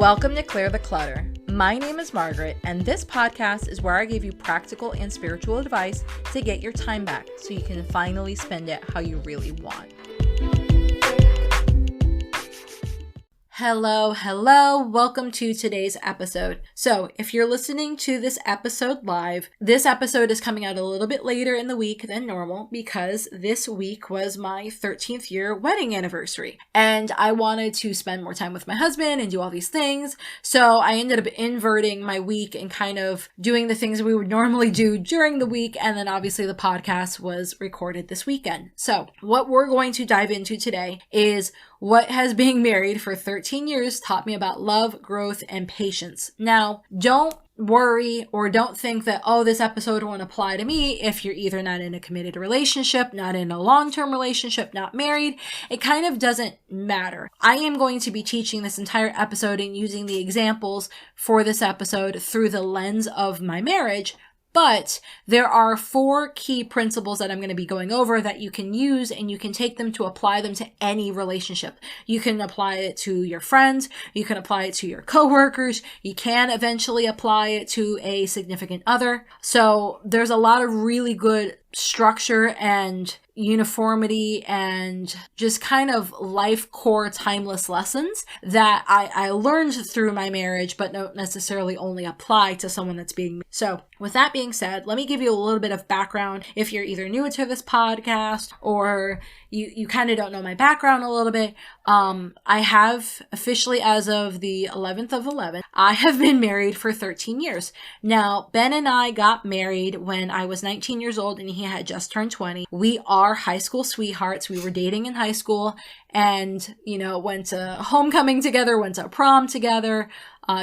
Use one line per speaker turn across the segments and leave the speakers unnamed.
Welcome to Clear the Clutter. My name is Margaret, and this podcast is where I give you practical and spiritual advice to get your time back so you can finally spend it how you really want. Hello. Welcome to today's episode. So if you're listening to this episode live, this episode is coming out a little bit later in the week than normal because this week was my 13th year wedding anniversary. And I wanted to spend more time with my husband and do all these things. So I ended up inverting my week and kind of doing the things we would normally do during the week. And then obviously the podcast was recorded this weekend. So what we're going to dive into today is what has being married for 13 years taught me about love, growth, and patience. Now, don't worry or don't think that, this episode won't apply to me if you're either not in a committed relationship, not in a long-term relationship, not married. It kind of doesn't matter. I am going to be teaching this entire episode and using the examples for this episode through the lens of my marriage. But there are 4 key principles that I'm going to be going over that you can use, and you can take them to apply them to any relationship. You can apply it to your friends. You can apply it to your coworkers. You can eventually apply it to a significant other. So there's a lot of really good structure and uniformity and just kind of life core timeless lessons that I learned through my marriage, but don't necessarily only apply to someone that's being married. So with that being said, let me give you a little bit of background if you're either new to this podcast or you kind of don't know my background a little bit. I have officially, as of the 11th of 11, I have been married for 13 years. Now, Ben and I got married when I was 19 years old and he had just turned 20. We are high school sweethearts. We were dating in high school and, went to homecoming together, went to prom together,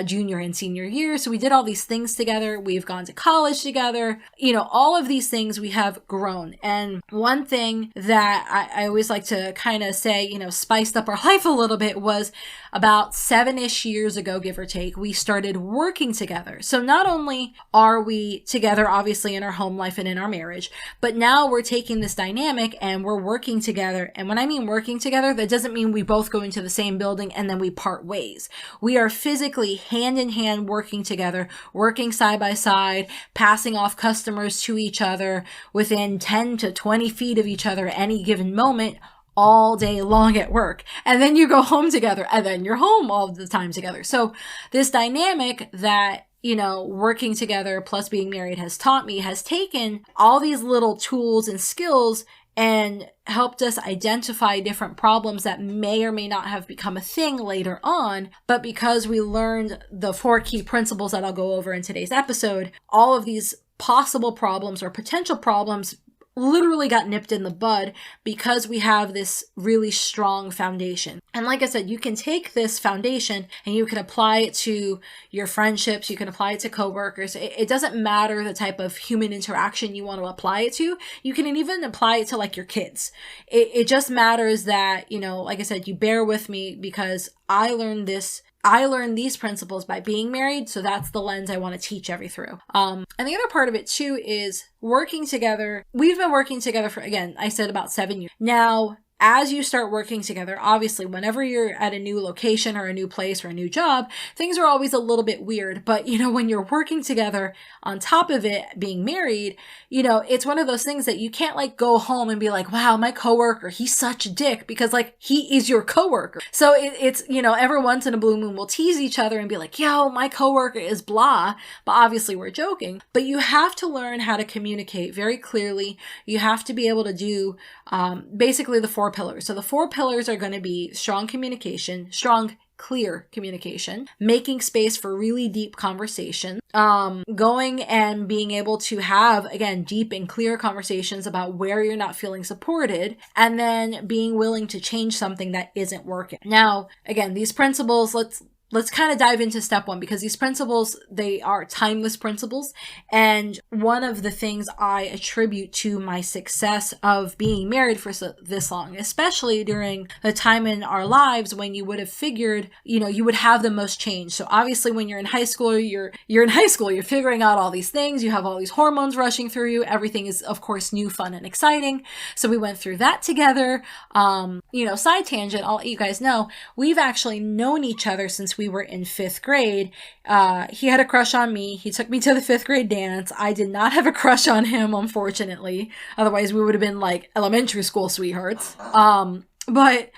junior and senior year. So we did all these things together. We've gone to college together. All of these things we have grown. And one thing that I always like to kind of say, spiced up our life a little bit was about 7-ish years ago, give or take, we started working together. So not only are we together, obviously, in our home life and in our marriage, but now we're taking this dynamic and we're working together. And when I mean working together, that doesn't mean we both go into the same building and then we part ways. We are physically hand in hand working together, working side by side, passing off customers to each other within 10 to 20 feet of each other at any given moment, all day long at work. And then you go home together and then you're home all the time together. So this dynamic that working together plus being married has taught me has taken all these little tools and skills and helped us identify different problems that may or may not have become a thing later on. But because we learned the 4 key principles that I'll go over in today's episode, all of these possible problems or potential problems literally got nipped in the bud because we have this really strong foundation. And like I said, you can take this foundation and you can apply it to your friendships. You can apply it to coworkers. It doesn't matter the type of human interaction you want to apply it to. You can even apply it to like your kids. It just matters that, like I said, you bear with me because I learned these principles by being married, so that's the lens I want to teach everything through. And the other part of it too is working together. We've been working together for, again, I said about 7 years. Now, as you start working together, obviously, whenever you're at a new location or a new place or a new job, things are always a little bit weird. But, when you're working together on top of it, being married, it's one of those things that you can't go home and be like, wow, my coworker, he's such a dick because he is your coworker. So it's, every once in a blue moon, we'll tease each other and be like, yo, my coworker is blah. But obviously we're joking. But you have to learn how to communicate very clearly. You have to be able to do basically the 4 pillars. So the 4 pillars are going to be strong communication, clear communication, making space for really deep conversation, going and being able to have, again, deep and clear conversations about where you're not feeling supported, and then being willing to change something that isn't working. Now, again, these principles, let's kind of dive into step 1 because these principles, they are timeless principles. And one of the things I attribute to my success of being married for this long, especially during the time in our lives when you would have figured, you would have the most change. So obviously when you're in high school, you're figuring out all these things. You have all these hormones rushing through you. Everything is, of course, new, fun, and exciting. So we went through that together. Side tangent, I'll let you guys know, we've actually known each other since we were in 5th grade. He had a crush on me. He took me to the 5th grade dance. I did not have a crush on him, unfortunately. Otherwise, we would have been like elementary school sweethearts. But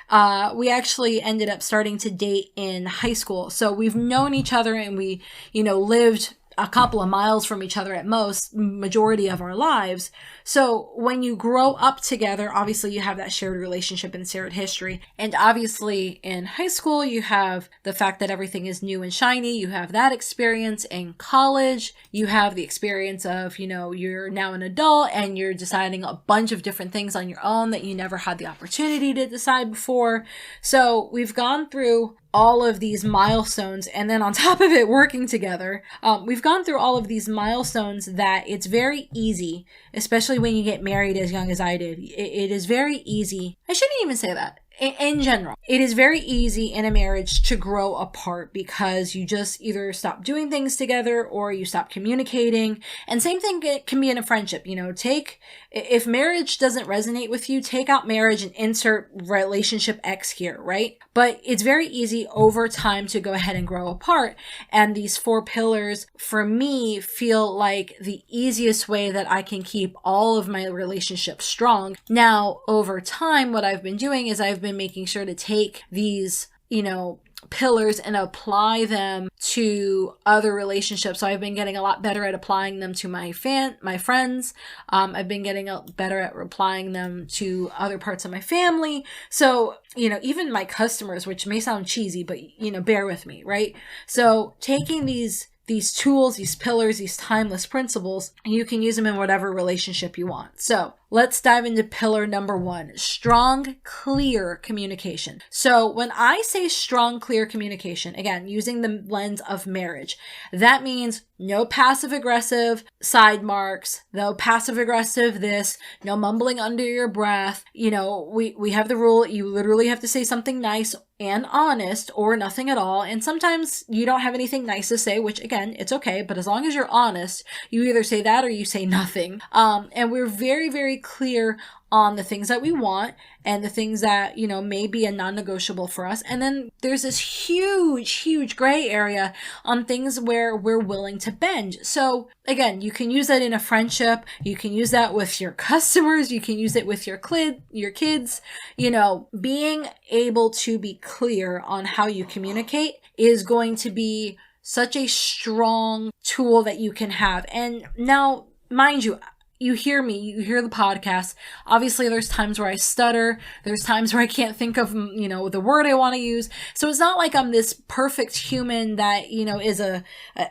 we actually ended up starting to date in high school. So we've known each other, and we, lived a couple of miles from each other at most, majority of our lives. So when you grow up together, obviously you have that shared relationship and shared history. And obviously in high school, you have the fact that everything is new and shiny. You have that experience. In college, you have the experience of, you're now an adult and you're deciding a bunch of different things on your own that you never had the opportunity to decide before. So we've gone through all of these milestones, and then on top of it, working together, we've gone through all of these milestones that it's very easy, especially when you get married as young as I did. It is very easy. I shouldn't even say that. In general, it is very easy in a marriage to grow apart because you just either stop doing things together or you stop communicating. And same thing can be in a friendship. If marriage doesn't resonate with you, take out marriage and insert relationship X here, right? But it's very easy over time to go ahead and grow apart. And these 4 pillars, for me, feel like the easiest way that I can keep all of my relationships strong. Now, over time, what I've been doing is I've been making sure to take these, pillars and apply them to other relationships. So I've been getting a lot better at applying them to my friends. I've been getting better at applying them to other parts of my family. So, even my customers, which may sound cheesy, but, bear with me, right? So taking these tools, these pillars, these timeless principles, you can use them in whatever relationship you want. So let's dive into pillar number 1, strong, clear communication. So when I say strong, clear communication, again, using the lens of marriage, that means no passive aggressive side marks, no passive aggressive this, no mumbling under your breath. We have the rule, you literally have to say something nice and honest or nothing at all. And sometimes you don't have anything nice to say, which again, it's okay. But as long as you're honest, you either say that or you say nothing. And we're very, very clear on the things that we want and the things that, may be a non-negotiable for us. And then there's this huge, huge gray area on things where we're willing to bend. So again, you can use that in a friendship. You can use that with your customers. You can use it with your kids. Being able to be clear on how you communicate is going to be such a strong tool that you can have. And now, mind you, you hear me, you hear the podcast. Obviously, there's times where I stutter. There's times where I can't think of, the word I want to use. So it's not like I'm this perfect human that, is a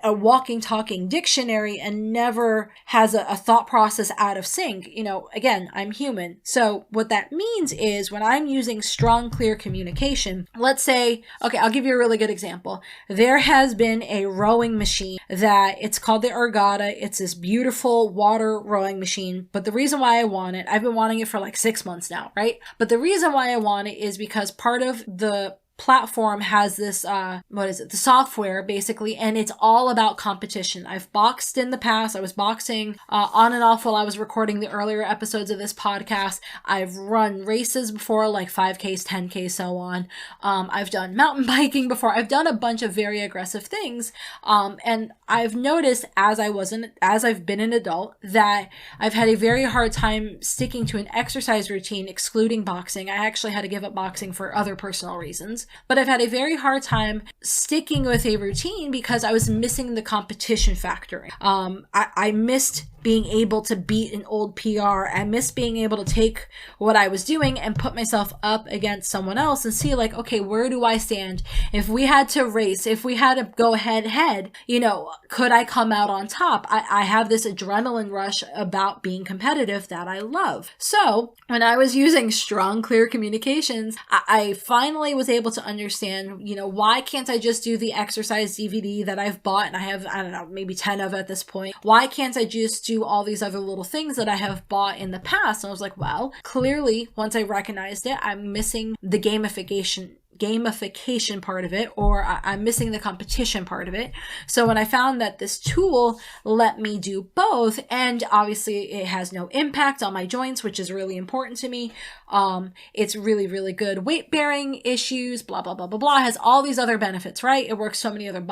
walking, talking dictionary and never has a thought process out of sync. Again, I'm human. So what that means is when I'm using strong, clear communication, let's say, okay, I'll give you a really good example. There has been a rowing machine that it's called the Ergata. It's this beautiful water rowing machine. But the reason why I want it, I've been wanting it for like 6 months now, right? But the reason why I want it is because part of the platform has this, the software basically, and it's all about competition. I've boxed in the past. I was boxing on and off while I was recording the earlier episodes of this podcast. I've run races before, like 5Ks, 10Ks, so on. I've done mountain biking before. I've done a bunch of very aggressive things. And I've noticed as I've been an adult that I've had a very hard time sticking to an exercise routine, excluding boxing. I actually had to give up boxing for other personal reasons. But I've had a very hard time sticking with a routine because I was missing the competition factor. I missed being able to beat an old PR. I missed being able to take what I was doing and put myself up against someone else and see like, okay, where do I stand? If we had to race, if we had to go head to head, could I come out on top? I have this adrenaline rush about being competitive that I love. So when I was using strong, clear communications, I finally was able to understand, why can't I just do the exercise DVD that I've bought and I have, maybe 10 of at this point? Why can't I just do all these other little things that I have bought in the past? And I was like, well, clearly once I recognized it, I'm missing the gamification gamification part of it, or I'm missing the competition part of it. So when I found that this tool let me do both, and obviously it has no impact on my joints, which is really important to me. It's really, really good weight bearing issues, blah, blah, blah, blah, blah. It has all these other benefits, right? It works so many other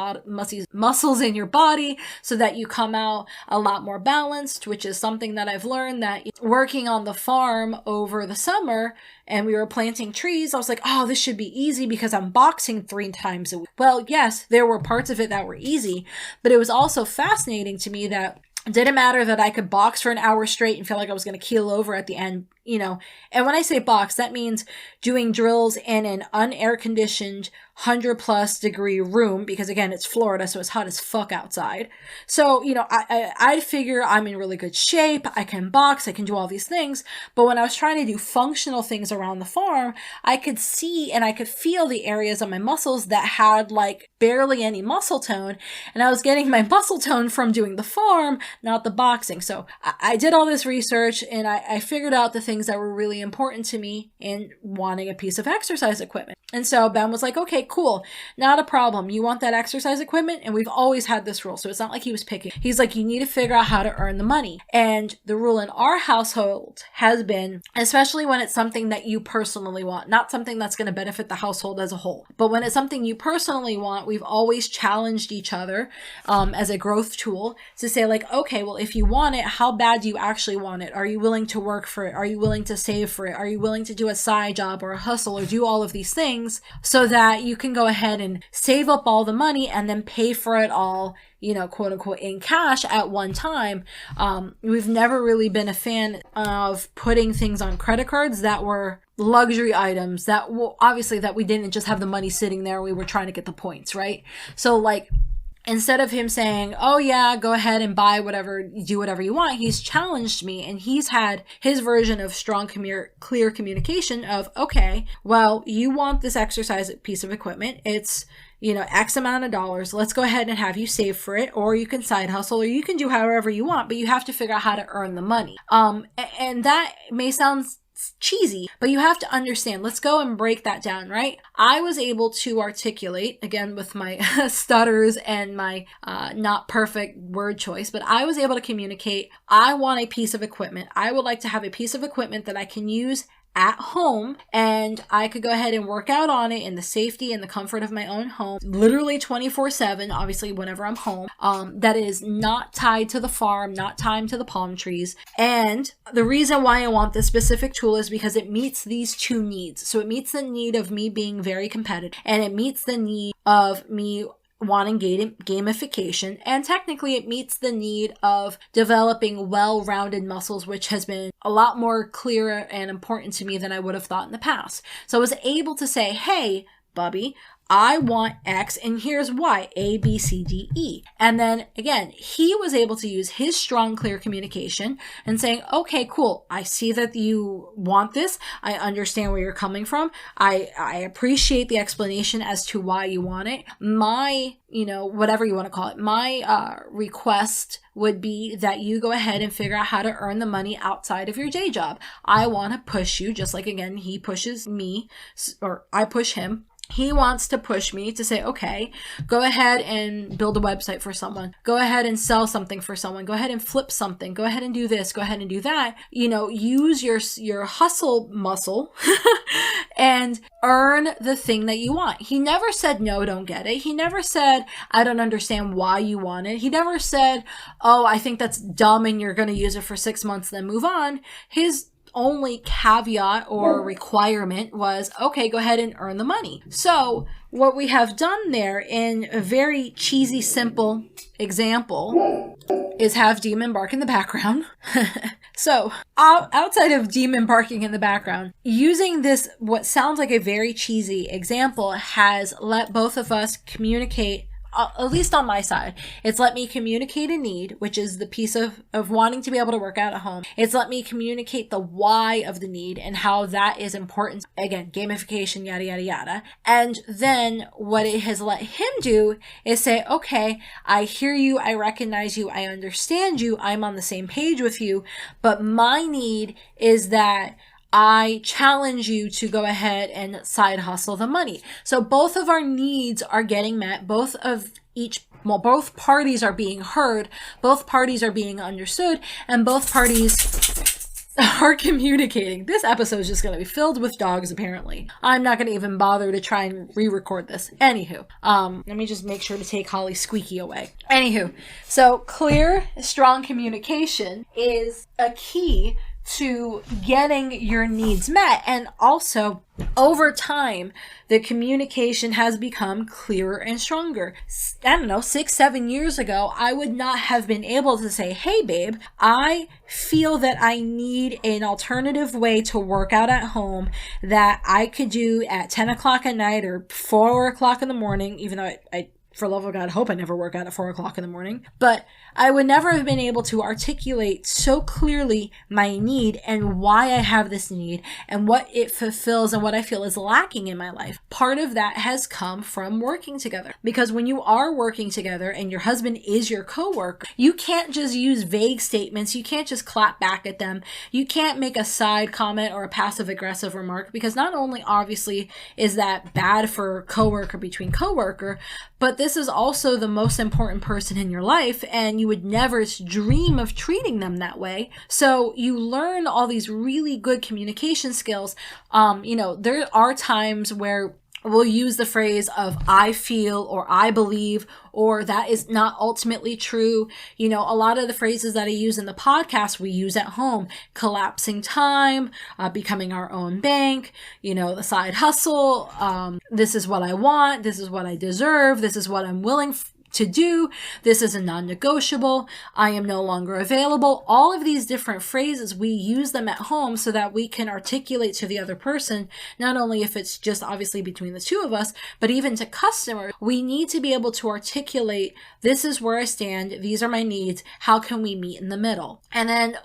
muscles in your body so that you come out a lot more balanced, which is something that I've learned that working on the farm over the summer, and we were planting trees, I was like, oh, this should be easy because I'm boxing 3 times a week. Well, yes, there were parts of it that were easy, but it was also fascinating to me that it didn't matter that I could box for an hour straight and feel like I was going to keel over at the end, you know. And when I say box, that means doing drills in an unair conditioned 100+ degree room, because again, it's Florida, so it's hot as fuck outside. So, you know, I figure I'm in really good shape. I can box, I can do all these things. But when I was trying to do functional things around the farm, I could see and I could feel the areas of my muscles that had like barely any muscle tone. And I was getting my muscle tone from doing the farm, not the boxing. So I did all this research and I figured out the things that were really important to me in wanting a piece of exercise equipment. And so Ben was like, okay, cool, not a problem. You want that exercise equipment? And we've always had this rule. So it's not like he was picking. He's like, you need to figure out how to earn the money. And the rule in our household has been, especially when it's something that you personally want, not something that's going to benefit the household as a whole, but when it's something you personally want, we've always challenged each other as a growth tool to say like, okay, well, if you want it, how bad do you actually want it? Are you willing to work for it? Are you willing to save for it? Are you willing to do a side job or a hustle or do all of these things so that you can go ahead and save up all the money and then pay for it all, you know, quote unquote, in cash at one time. We've never really been a fan of putting things on credit cards that were luxury items that, well, obviously that we didn't just have the money sitting there. We were trying to get the points, right? So like, instead of him saying, oh yeah, go ahead and buy whatever, do whatever you want, he's challenged me and he's had his version of strong, clear communication of, okay, well, you want this exercise piece of equipment. It's, you know, X amount of dollars. Let's go ahead and have you save for it, or you can side hustle, or you can do however you want, but you have to figure out how to earn the money. And that may sound cheesy, but you have to understand. Let's go and break that down, right? I was able to articulate, again with my stutters and my not perfect word choice, but I was able to communicate, I want a piece of equipment. I would like to have a piece of equipment that I can use at home, and I could go ahead and work out on it in the safety and the comfort of my own home, literally 24/7, obviously whenever I'm home, that is not tied to the farm, not tied to the palm trees. And the reason why I want this specific tool is because it meets these 2 needs. So it meets the need of me being very competitive, and it meets the need of me wanting gamification, and technically it meets the need of developing well-rounded muscles, which has been a lot more clear and important to me than I would have thought in the past. So I was able to say, hey, Bubby, I want X and here's why, A, B, C, D, E. And then again, he was able to use his strong, clear communication and saying, okay, cool. I see that you want this. I understand where you're coming from. I appreciate the explanation as to why you want it. My, you know, whatever you want to call it, my request would be that you go ahead and figure out how to earn the money outside of your day job. I want to push you, just like, again, he pushes me, or I push him. He wants to push me to say, okay, go ahead and build a website for someone. Go ahead and sell something for someone. Go ahead and flip something. Go ahead and do this. Go ahead and do that. You know, use your hustle muscle and earn the thing that you want. He never said, no, don't get it. He never said, I don't understand why you want it. He never said, oh, I think that's dumb and you're going to use it for 6 months, then move on. His only caveat or requirement was, okay, go ahead and earn the money. So what we have done there in a very cheesy, simple example is have Demon bark in the background. So outside of Demon barking in the background, using this, what sounds like a very cheesy example, has let both of us communicate, at least on my side, it's let me communicate a need, which is the piece of wanting to be able to work out at home. It's let me communicate the why of the need and how that is important. Again, gamification, yada, yada, yada. And then what it has let him do is say, okay, I hear you, I recognize you, I understand you, I'm on the same page with you, but my need is that I challenge you to go ahead and side hustle the money. So both of our needs are getting met. Both parties are being heard, both parties are being understood, and both parties are communicating. This episode is just going to be filled with dogs, apparently. I'm not going to even bother to try and re-record this. Anywho, let me just make sure to take Holly Squeaky away. Anywho, so clear, strong communication is a key to getting your needs met. And also, over time, the communication has become clearer and stronger. I don't know, 6-7 years ago, I would not have been able to say, hey babe, I feel that I need an alternative way to work out at home that I could do at 10 o'clock at night or 4 o'clock in the morning, even though I for love of God, hope I never work out at 4 o'clock in the morning. But I would never have been able to articulate so clearly my need and why I have this need and what it fulfills and what I feel is lacking in my life. Part of that has come from working together. Because when you are working together and your husband is your coworker, you can't just use vague statements. You can't just clap back at them. You can't make a side comment or a passive aggressive remark, because not only obviously is that bad for coworker between coworker, but this is also the most important person in your life, and you would never dream of treating them that way. So you learn all these really good communication skills. There are times where we'll use the phrase of I feel or I believe, or that is not ultimately true. A lot of the phrases that I use in the podcast, we use at home: collapsing time, becoming our own bank, the side hustle, this is what I want, this is what I deserve, this is what I'm willing to do, this is a non-negotiable, I am no longer available. All of these different phrases, we use them at home so that we can articulate to the other person, not only if it's just obviously between the two of us, but even to customers. We need to be able to articulate, this is where I stand, these are my needs, how can we meet in the middle? And then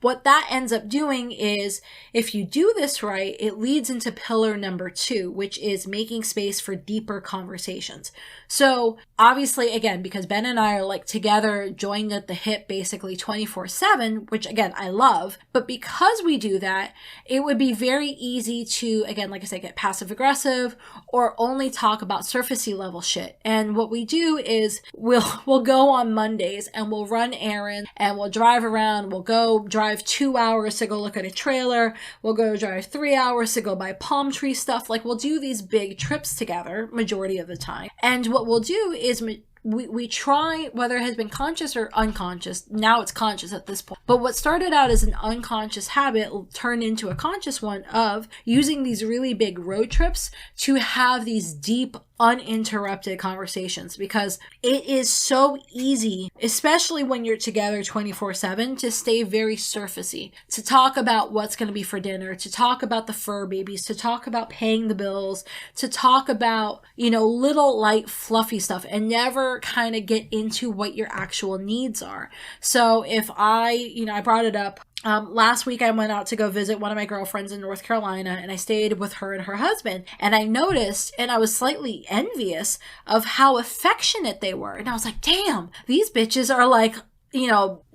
what that ends up doing is, if you do this right, it leads into pillar number 2, which is making space for deeper conversations. So obviously, again, because Ben and I are like together, joined at the hip, basically 24/7, which again, I love. But because we do that, it would be very easy to, again, like I said, get passive aggressive or only talk about surfacey level shit. And what we do is we'll go on Mondays and we'll run errands and we'll drive around. We'll go drive 2 hours to go look at a trailer. We'll go drive 3 hours to go buy palm tree stuff. Like, we'll do these big trips together majority of the time. And what we'll do is we try, whether it has been conscious or unconscious, now it's conscious at this point, but what started out as an unconscious habit turned into a conscious one of using these really big road trips to have these deep, uninterrupted conversations, because it is so easy, especially when you're together 24/7, to stay very surfacey, to talk about what's going to be for dinner, to talk about the fur babies, to talk about paying the bills, to talk about, little light fluffy stuff, and never kind of get into what your actual needs are. So if I brought it up, last week I went out to go visit one of my girlfriends in North Carolina, and I stayed with her and her husband, and I noticed, and I was slightly envious of how affectionate they were. And I was like, damn, these bitches are like,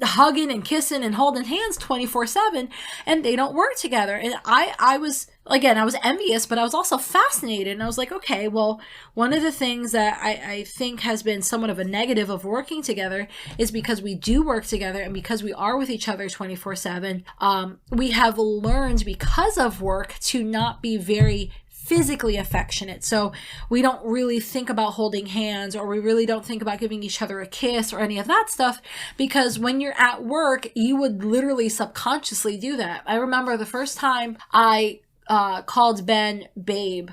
hugging and kissing and holding hands 24/7, and they don't work together. And I was envious, but I was also fascinated. And I was like, okay, well, one of the things that I think has been somewhat of a negative of working together is because we do work together and because we are with each other 24/7, we have learned, because of work, to not be very physically affectionate. So we don't really think about holding hands, or we really don't think about giving each other a kiss or any of that stuff, because when you're at work, you would literally subconsciously do that. I remember the first time I called Ben babe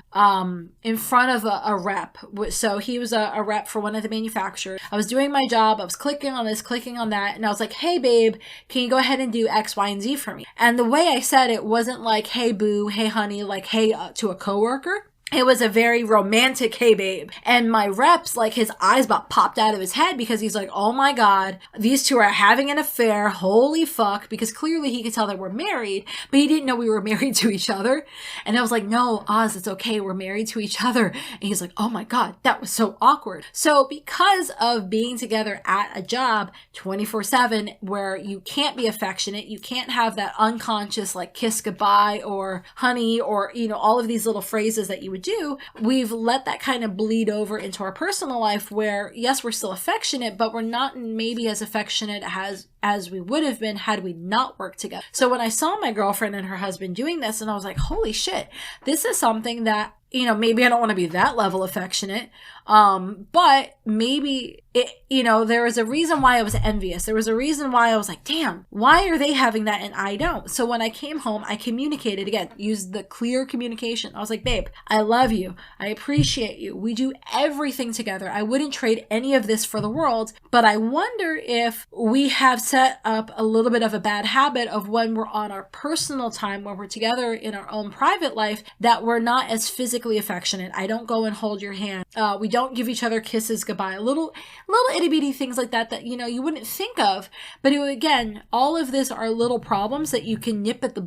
in front of a rep. So he was a rep for one of the manufacturers. I was doing my job. I was clicking on this, clicking on that. And I was like, hey babe, can you go ahead and do X, Y, and Z for me? And the way I said it wasn't like, hey boo, hey honey, like hey to a coworker. it was a very romantic, hey babe. And my rep's like, his eyes about popped out of his head because he's like, oh my God, these two are having an affair. Holy fuck. Because clearly he could tell that we're married, but he didn't know we were married to each other. And I was like, no, Oz, it's okay. We're married to each other. And he's like, oh my God, that was so awkward. So because of being together at a job 24/7 where you can't be affectionate, you can't have that unconscious like kiss goodbye or honey or, all of these little phrases that you would do, we've let that kind of bleed over into our personal life where, yes, we're still affectionate, but we're not maybe as affectionate as we would have been had we not worked together. So when I saw my girlfriend and her husband doing this, and I was like, holy shit, this is something that, maybe I don't want to be that level affectionate. But maybe it, there was a reason why I was envious. There was a reason why I was like, damn, why are they having that and I don't? So when I came home, I communicated again, used the clear communication. I was like, babe, I love you. I appreciate you. We do everything together. I wouldn't trade any of this for the world, but I wonder if we have set up a little bit of a bad habit of when we're on our personal time, when we're together in our own private life, that we're not as physically affectionate. I don't go and hold your hand. We don't give each other kisses goodbye. Little itty bitty things like that you wouldn't think of. But again, all of this are little problems that you can nip at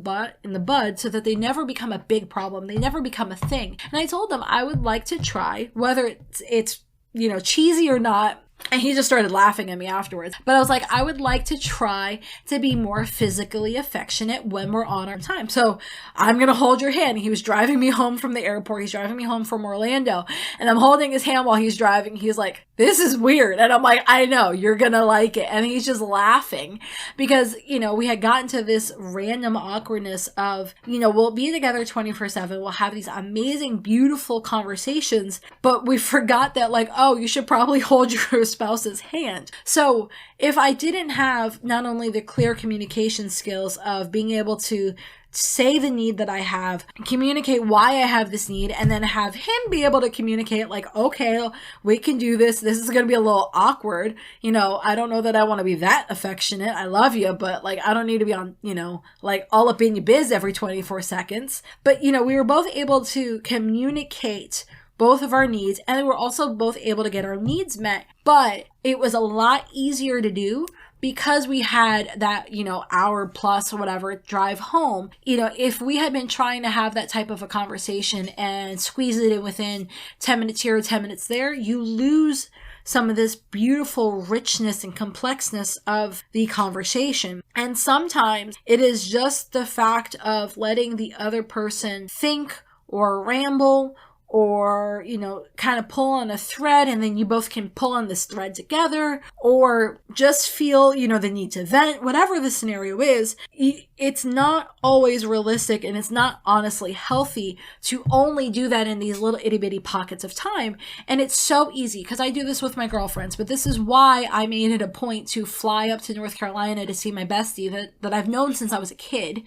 in the bud so that they never become a big problem. They never become a thing. And I told them I would like to try, whether it's cheesy or not. And he just started laughing at me afterwards. But I was like, I would like to try to be more physically affectionate when we're on our time. So I'm going to hold your hand. He was driving me home from the airport. He's driving me home from Orlando. And I'm holding his hand while he's driving. He's like, this is weird. And I'm like, I know, you're going to like it. And he's just laughing because, we had gotten to this random awkwardness of, we'll be together 24/7. We'll have these amazing, beautiful conversations. But we forgot that like, oh, you should probably hold your spouse's hand. So if I didn't have not only the clear communication skills of being able to say the need that I have, communicate why I have this need, and then have him be able to communicate like, okay, we can do this. This is going to be a little awkward. I don't know that I want to be that affectionate. I love you, but like, I don't need to be on, like all up in your biz every 24 seconds. But, we were both able to communicate both of our needs, and we were also both able to get our needs met. But it was a lot easier to do because we had that, hour plus or whatever drive home. If we had been trying to have that type of a conversation and squeeze it in within 10 minutes here or 10 minutes there, you lose some of this beautiful richness and complexness of the conversation. And sometimes it is just the fact of letting the other person think or ramble or, kind of pull on a thread and then you both can pull on this thread together, or just feel, the need to vent, whatever the scenario is. It's not always realistic and it's not honestly healthy to only do that in these little itty bitty pockets of time. And it's so easy because I do this with my girlfriends, but this is why I made it a point to fly up to North Carolina to see my bestie that I've known since I was a kid.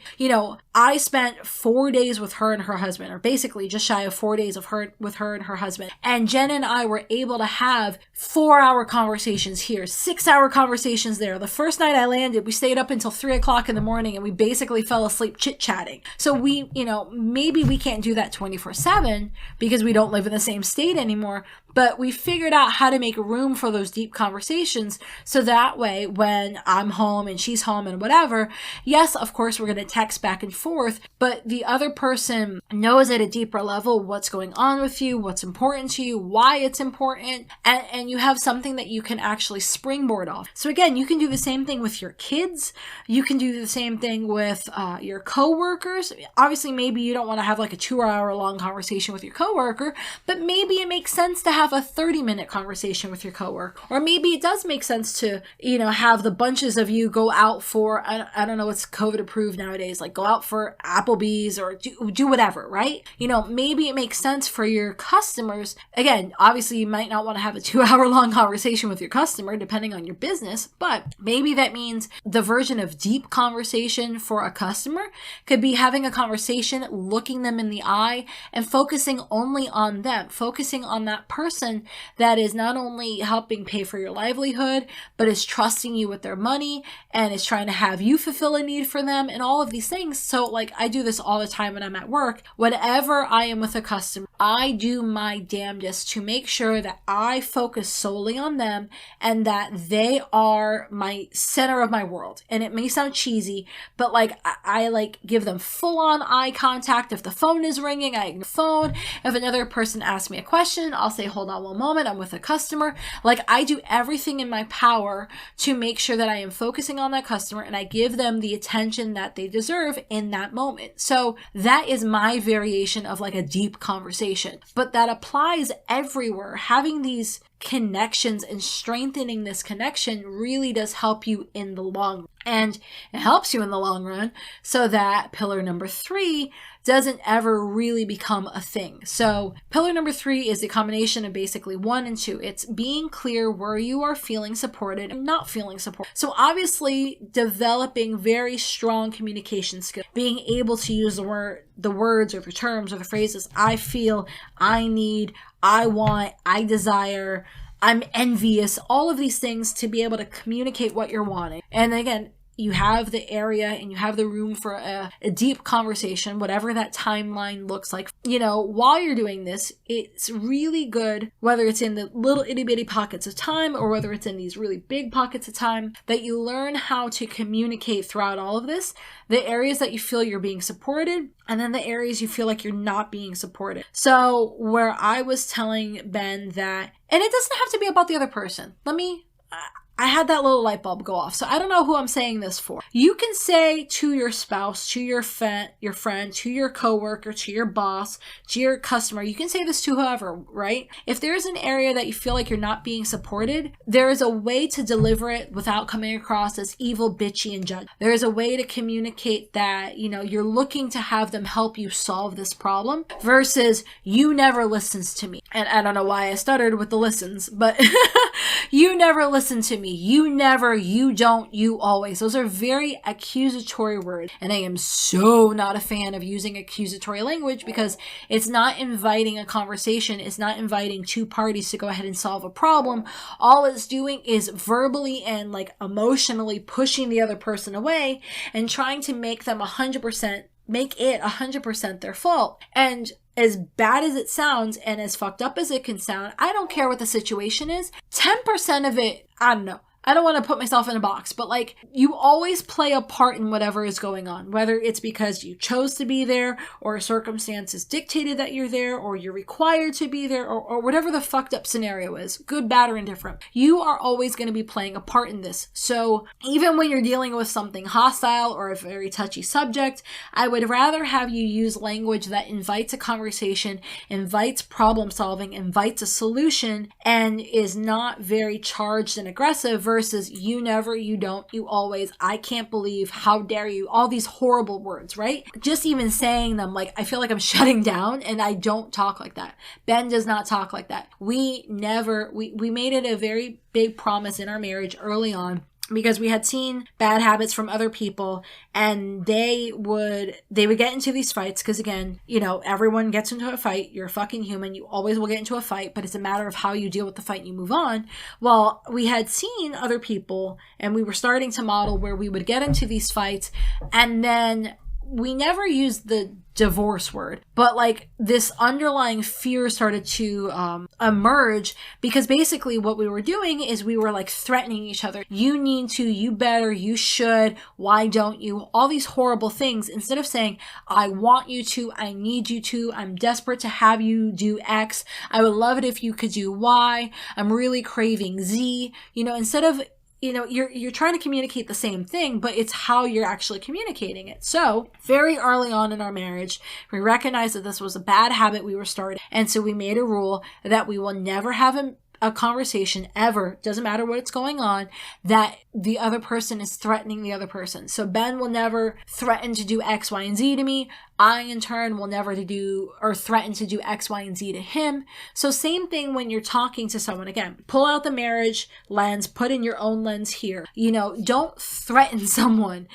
I spent 4 days with her and her husband, or basically just shy of 4 days with her and her husband. And Jen and I were able to have 4-hour conversations here, 6-hour conversations there. The first night I landed, we stayed up until 3 o'clock in the morning and we basically fell asleep chit-chatting. So we, maybe we can't do that 24/7 because we don't live in the same state anymore, but we figured out how to make room for those deep conversations. So that way, when I'm home and she's home and whatever, yes, of course, we're going to text back and forth, but the other person knows at a deeper level what's going on with you, what's important to you, why it's important, and you have something that you can actually springboard off. So again, you can do the same thing with your kids. You can do the same thing with your coworkers. Obviously, maybe you don't want to have like a 2-hour long conversation with your coworker, but maybe it makes sense to have a 30-minute conversation with your coworker. Or maybe it does make sense to, have the bunches of you go out for, I don't know what's COVID approved nowadays, like go out for Applebee's or do whatever, right? Maybe it makes sense for your customers. Again, obviously you might not want to have a 2-hour long conversation with your customer depending on your business, but maybe that means the version of deep conversation for a customer could be having a conversation, looking them in the eye and focusing only on them, focusing on that person that is not only helping pay for your livelihood, but is trusting you with their money and is trying to have you fulfill a need for them and all of these things. So like I do this all the time when I'm at work. Whenever I am with a customer, I do my damnedest to make sure that I focus solely on them and that they are my center of my world. And it may sound cheesy, but like I like give them full on eye contact. If the phone is ringing, I ignore the phone. If another person asks me a question, I'll say, hold on one moment, I'm with a customer. Like I do everything in my power to make sure that I am focusing on that customer and I give them the attention that they deserve in that moment. So that is my variation of like a deep conversation, but that applies everywhere. Having these connections and strengthening this connection really does help you in the long run. And it helps you in the long run so that pillar number 3 doesn't ever really become a thing. So pillar number 3 is the combination of basically 1 and 2. It's being clear where you are feeling supported and not feeling supported. So obviously developing very strong communication skills, being able to use the words or the terms or the phrases I feel, I need, I want, I desire, I'm envious, all of these things to be able to communicate what you're wanting. And again, you have the area and you have the room for a deep conversation, whatever that timeline looks like. You know, while you're doing this, it's really good, whether it's in the little itty bitty pockets of time or whether it's in these really big pockets of time, that you learn how to communicate throughout all of this, the areas that you feel you're being supported, and then the areas you feel like you're not being supported. So where I was telling Ben that, and it doesn't have to be about the other person. I had that little light bulb go off. So I don't know who I'm saying this for. You can say to your spouse, to your friend, to your coworker, to your boss, to your customer, you can say this to whoever, right? If there's an area that you feel like you're not being supported, there is a way to deliver it without coming across as evil, bitchy, and judgy. There is a way to communicate that, you know, you're looking to have them help you solve this problem versus you never listens to me. And I don't know why I stuttered with the listens, but you never listen to me. You never, you don't, you always. Those are very accusatory words. And I am so not a fan of using accusatory language because it's not inviting a conversation. It's not inviting two parties to go ahead and solve a problem. All it's doing is verbally and like emotionally pushing the other person away and trying to make them 100% their fault. And as bad as it sounds and as fucked up as it can sound, I don't care what the situation is. 10% of it, I don't know. I don't want to put myself in a box, but like you always play a part in whatever is going on, whether it's because you chose to be there or circumstances dictated that you're there or you're required to be there or whatever the fucked up scenario is, good, bad, or indifferent. You are always going to be playing a part in this. So even when you're dealing with something hostile or a very touchy subject, I would rather have you use language that invites a conversation, invites problem solving, invites a solution, and is not very charged and aggressive versus you never, you don't, you always, I can't believe, how dare you, all these horrible words, right? Just even saying them, like, I feel like I'm shutting down, and I don't talk like that. Ben does not talk like that. We made it a very big promise in our marriage early on, because we had seen bad habits from other people, and they would get into these fights because, again, you know, everyone gets into a fight. You're a fucking human. You always will get into a fight, but it's a matter of how you deal with the fight and you move on. Well, we had seen other people, and we were starting to model where we would get into these fights, and then we never used the divorce word, but like this underlying fear started to emerge, because basically what we were doing is we were like threatening each other. You need to, you better, you should, why don't you, all these horrible things, instead of saying, I want you to, I need you to, I'm desperate to have you do X, I would love it if you could do Y, I'm really craving Z, you know, instead of, you know, you're trying to communicate the same thing, but it's how you're actually communicating it. So very early on in our marriage, we recognized that this was a bad habit we were starting. And so we made a rule that we will never have a conversation ever, doesn't matter what it's going on, that the other person is threatening the other person. So Ben will never threaten to do X, Y, and Z to me. I, in turn, will never do or threaten to do X, Y, and Z to him. So same thing when you're talking to someone. Again, pull out the marriage lens, put in your own lens here. You know, don't threaten someone.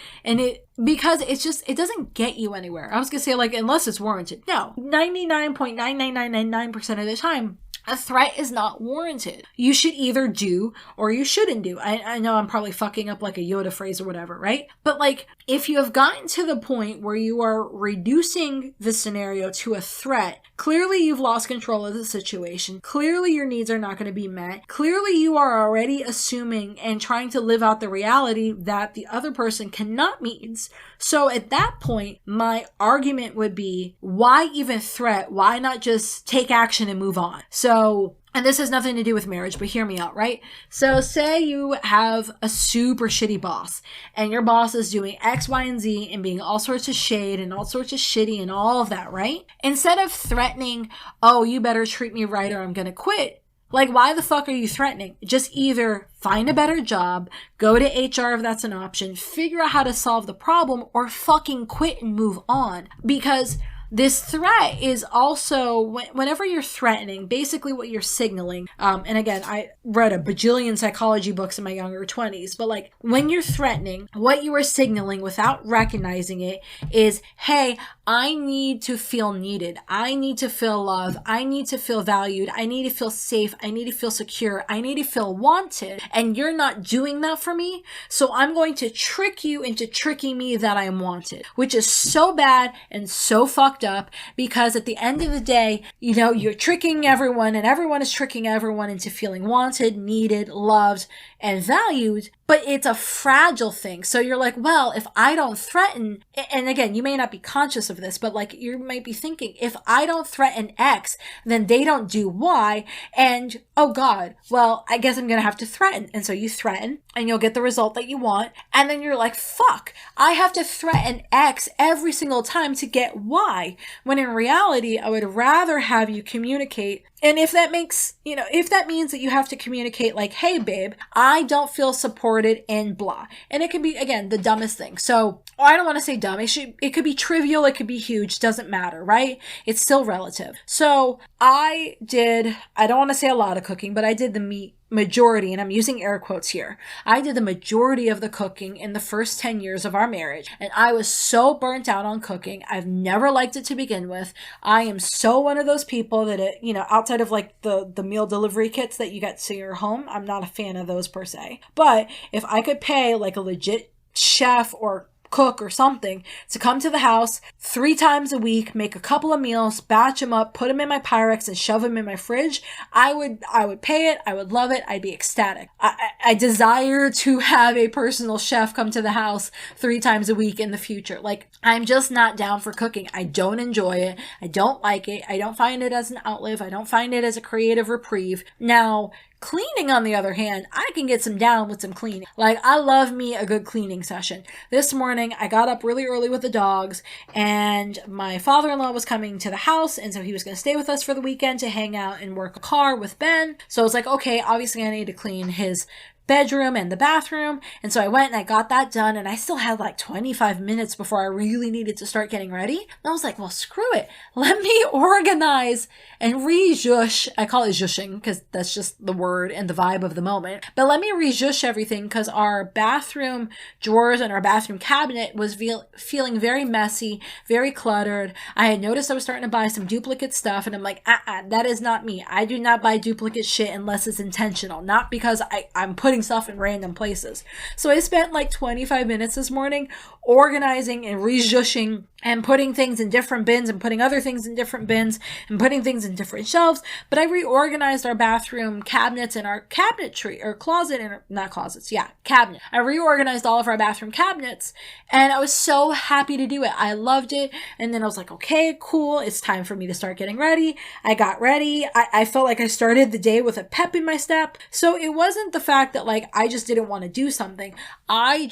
Because it doesn't get you anywhere. I was going to say, like, unless it's warranted. No, 99.99999% of the time, a threat is not warranted. You should either do or you shouldn't do. I know I'm probably fucking up like a Yoda phrase or whatever, right? But like, if you have gotten to the point where you are reducing the scenario to a threat, Clearly you've lost control of the situation. Clearly your needs are not going to be met. Clearly you are already assuming and trying to live out the reality that the other person cannot meet needs. So at that point, my argument would be, why even threat? Why not just take action and move on? So, and this has nothing to do with marriage, but hear me out, right? So say you have a super shitty boss and your boss is doing X, Y, and Z and being all sorts of shade and all sorts of shitty and all of that, right? Instead of threatening, oh, you better treat me right or I'm going to quit. Like, why the fuck are you threatening? Just either find a better job, go to HR if that's an option, figure out how to solve the problem, or fucking quit and move on. Because this threat is also, whenever you're threatening, basically what you're signaling, and again, I read a bajillion psychology books in my younger 20s, but like, when you're threatening, what you are signaling without recognizing it is, hey, I need to feel needed. I need to feel loved. I need to feel valued. I need to feel safe. I need to feel secure. I need to feel wanted. And you're not doing that for me. So I'm going to trick you into tricking me that I'm wanted, which is so bad and so fucked up, because at the end of the day, you know, you're tricking everyone and everyone is tricking everyone into feeling wanted, needed, loved, and valued, but it's a fragile thing. So you're like, well, if I don't threaten, and again, you may not be conscious of this, but like you might be thinking, if I don't threaten X, then they don't do Y, and oh God, well, I guess I'm gonna have to threaten. And so you threaten and you'll get the result that you want, and then you're like, fuck, I have to threaten X every single time to get Y, when in reality, I would rather have you communicate. And if that makes, you know, if that means that you have to communicate like, hey babe, I don't feel supported in blah. And it can be, again, the dumbest thing. So I don't want to say dumb. It could be trivial. It could be huge. Doesn't matter, right? It's still relative. So I don't want to say a lot of cooking, but I did the majority, and I'm using air quotes here. I did the majority of the cooking in the first 10 years of our marriage, and I was so burnt out on cooking. I've never liked it to begin with. I am so one of those people that outside of like the meal delivery kits that you get to your home, I'm not a fan of those per se. But if I could pay like a legit chef or cook or something to come to the house 3 times a week, make a couple of meals, batch them up, put them in my Pyrex and shove them in my fridge, I would pay it. I would love it. I'd be ecstatic. I desire to have a personal chef come to the house 3 times a week in the future. Like, I'm just not down for cooking. I don't enjoy it. I don't like it. I don't find it as an outlet. I don't find it as a creative reprieve. Now, cleaning, on the other hand, I can get some down with some cleaning. Like, I love me a good cleaning session. This morning, I got up really early with the dogs, and my father-in-law was coming to the house, and so he was going to stay with us for the weekend to hang out and work a car with Ben. So I was like, okay, obviously I need to clean his bedroom and the bathroom. And so I went and I got that done, and I still had like 25 minutes before I really needed to start getting ready. And I was like, well, screw it. Let me organize and re-zhush. I call it zhushing because that's just the word and the vibe of the moment. But let me re-zhush everything, because our bathroom drawers and our bathroom cabinet was feeling very messy, very cluttered. I had noticed I was starting to buy some duplicate stuff, and I'm like, that is not me. I do not buy duplicate shit unless it's intentional, not because I'm putting stuff in random places. So I spent like 25 minutes this morning organizing and re-zhushing and putting things in different bins and putting other things in different bins and putting things in different shelves. But I reorganized our bathroom cabinets and our cabinetry, or closet, and not closets, yeah, cabinet. I reorganized all of our bathroom cabinets, and I was so happy to do it. I loved it. And then I was like, okay, cool. It's time for me to start getting ready. I got ready. I felt like I started the day with a pep in my step. So it wasn't the fact that like I just didn't want to do something. I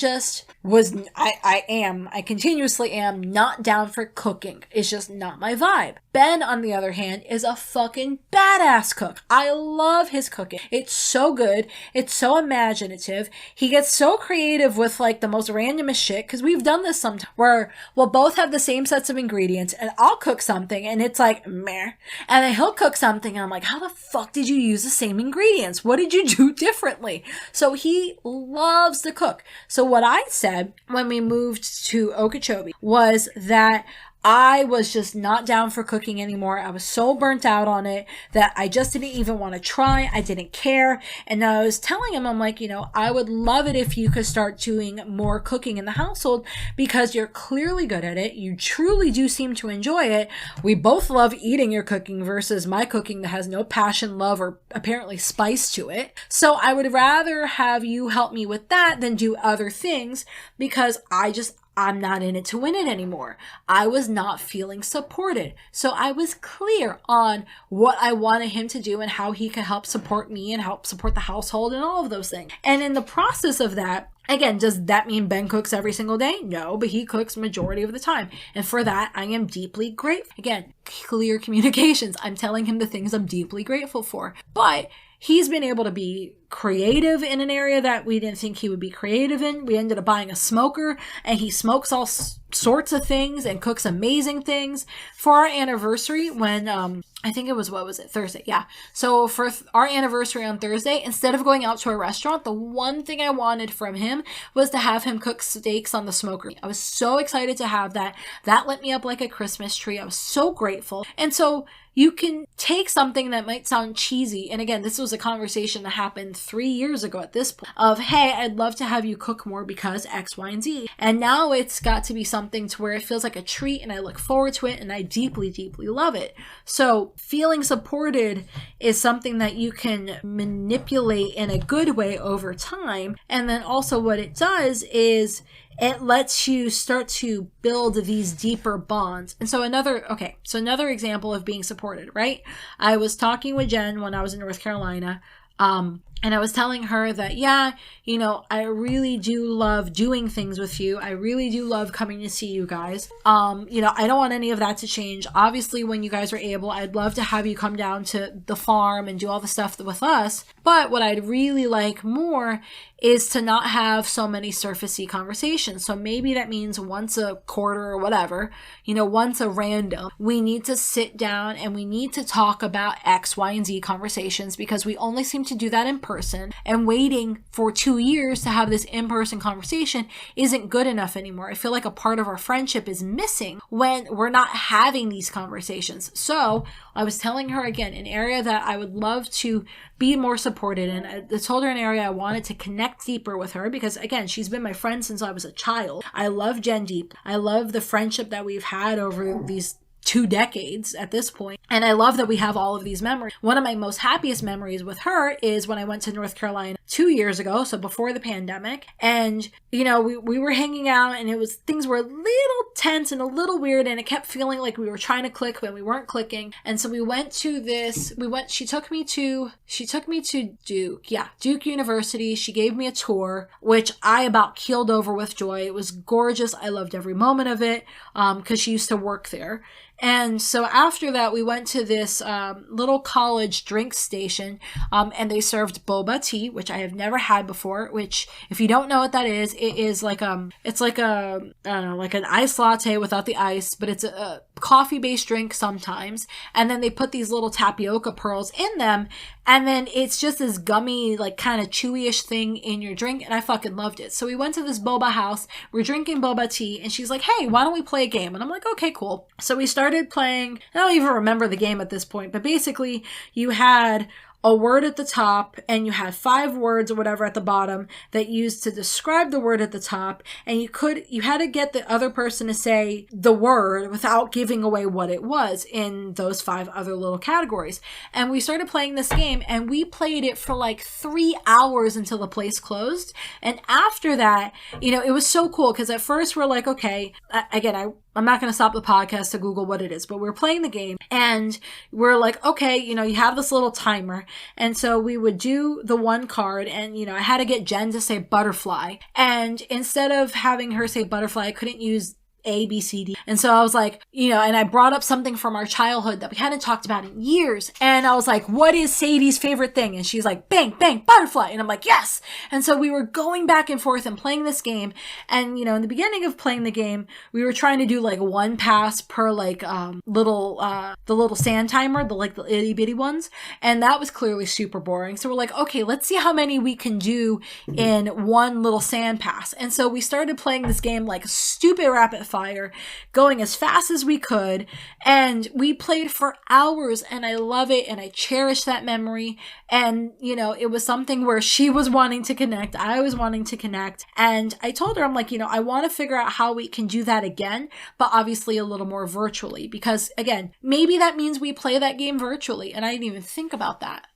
continuously am not down for cooking. It's just not my vibe. Ben, on the other hand, is a fucking badass cook. I love his cooking. It's so good. It's so imaginative. He gets so creative with like the most randomest shit, because we've done this sometimes where we'll both have the same sets of ingredients, and I'll cook something and it's like meh, and then he'll cook something and I'm like, how the fuck did you use the same ingredients? What did you do differently? So he loves to cook. So what I said when we moved to Okeechobee was that I was just not down for cooking anymore. I was so burnt out on it that I just didn't even want to try. I didn't care. And I was telling him, I'm like, I would love it if you could start doing more cooking in the household because you're clearly good at it. You truly do seem to enjoy it. We both love eating your cooking versus my cooking that has no passion, love, or apparently spice to it. So I would rather have you help me with that than do other things because I'm not in it to win it anymore. I was not feeling supported. So I was clear on what I wanted him to do and how he could help support me and help support the household and all of those things. And in the process of that, again, does that mean Ben cooks every single day? No, but he cooks majority of the time. And for that, I am deeply grateful. Again, clear communications. I'm telling him the things I'm deeply grateful for. But he's been able to be creative in an area that we didn't think he would be creative in. We ended up buying a smoker, and he smokes all sorts of things and cooks amazing things. For our anniversary, when I think it was, Thursday? Yeah. So for our anniversary on Thursday, instead of going out to a restaurant, the one thing I wanted from him was to have him cook steaks on the smoker. I was so excited to have that. That lit me up like a Christmas tree. I was so grateful. And so you can take something that might sound cheesy. And again, this was a conversation that happened 3 years ago at this point of, hey, I'd love to have you cook more because X, Y, and Z. And now it's got to be something to where it feels like a treat and I look forward to it and I deeply, deeply love it. So feeling supported is something that you can manipulate in a good way over time. And then also what it does is it lets you start to build these deeper bonds. And so another example of being supported, right? I was talking with Jen when I was in North Carolina, and I was telling her that, I really do love doing things with you. I really do love coming to see you guys. I don't want any of that to change. Obviously, when you guys are able, I'd love to have you come down to the farm and do all the stuff with us. But what I'd really like more is to not have so many surfacey conversations. So maybe that means once a quarter or whatever, once a random, we need to sit down and we need to talk about X, Y, and Z conversations because we only seem to do that in person, and waiting for 2 years to have this in-person conversation isn't good enough anymore. I feel like a part of our friendship is missing when we're not having these conversations. So I was telling her again, an area that I would love to be more supported in. I told her an area I wanted to connect deeper with her because, again, she's been my friend since I was a child. I love Jen deep. I love the friendship that we've had over these 2 decades at this point. And I love that we have all of these memories. One of my most happiest memories with her is when I went to North Carolina 2 years ago, so before the pandemic. And, we were hanging out and things were a little tense and a little weird and it kept feeling like we were trying to click but we weren't clicking. And so she took me to Duke University. She gave me a tour, which I about keeled over with joy. It was gorgeous. I loved every moment of it, because she used to work there. And so after that, we went to this little college drink station, and they served boba tea, which I have never had before. Which, if you don't know what that is, it is like it's like an iced latte without the ice, but it's a coffee-based drink sometimes. And then they put these little tapioca pearls in them, and then it's just this gummy, like kind of chewy-ish thing in your drink, and I fucking loved it. So we went to this boba house. We're drinking boba tea, and she's like, "Hey, why don't we play a game?" And I'm like, "Okay, cool." So we started playing. I don't even remember the game at this point, but basically you had a word at the top and you had 5 words or whatever at the bottom that you used to describe the word at the top, and you had to get the other person to say the word without giving away what it was in those 5 other little categories. And we started playing this game and we played it for like 3 hours until the place closed. And after that, it was so cool because at first we're like, okay, again, I'm not going to stop the podcast to Google what it is, but we're playing the game and we're like, okay, you have this little timer. And so we would do the one card and, I had to get Jen to say butterfly. And instead of having her say butterfly, I couldn't use A, B, C, D. And so I was like, and I brought up something from our childhood that we hadn't talked about in years. And I was like, what is Sadie's favorite thing? And she's like, bang, bang, butterfly. And I'm like, yes. And so we were going back and forth and playing this game. And, in the beginning of playing the game, we were trying to do like 1 pass per the little sand timer, the itty bitty ones. And that was clearly super boring. So we're like, okay, let's see how many we can do in 1 little sand pass. And so we started playing this game like stupid rapid fire, going as fast as we could. And we played for hours, and I love it, and I cherish that memory. And, you know, it was something where she was wanting to connect, I was wanting to connect. And I told her, I'm like, you know, I want to figure out how we can do that again, but obviously a little more virtually, because again, maybe that means we play that game virtually. And I didn't even think about that.